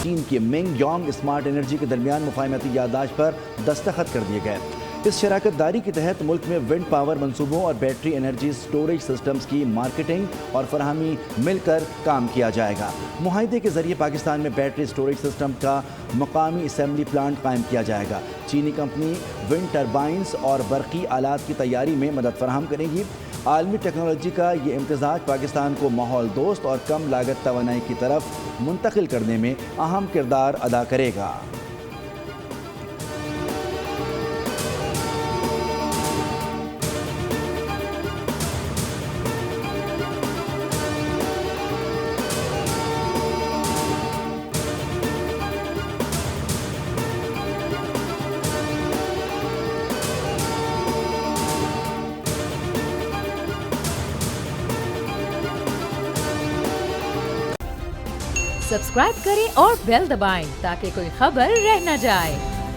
چین کی منگ Jung smart energy کے درمیان مفاہمتی یادداشت پر دستخط کر دیے گئے۔ اس شراکت داری کے تحت ملک میں ونڈ پاور منصوبوں اور بیٹری انرجی سٹوریج سسٹمز کی مارکیٹنگ اور فراہمی مل کر کام کیا جائے گا۔ معاہدے کے ذریعے پاکستان میں بیٹری سٹوریج سسٹم کا مقامی اسمبلی پلانٹ قائم کیا جائے گا۔ چینی کمپنی ونڈ ٹربائنز اور برقی آلات کی تیاری میں مدد فراہم کرے گی۔ عالمی ٹیکنالوجی کا یہ امتزاج پاکستان کو ماحول دوست اور کم لاگت توانائی کی طرف منتقل کرنے میں اہم کردار ادا کرے گا۔ سبسکرائب کریں اور بیل دبائیں تاکہ کوئی خبر رہ نہ جائے۔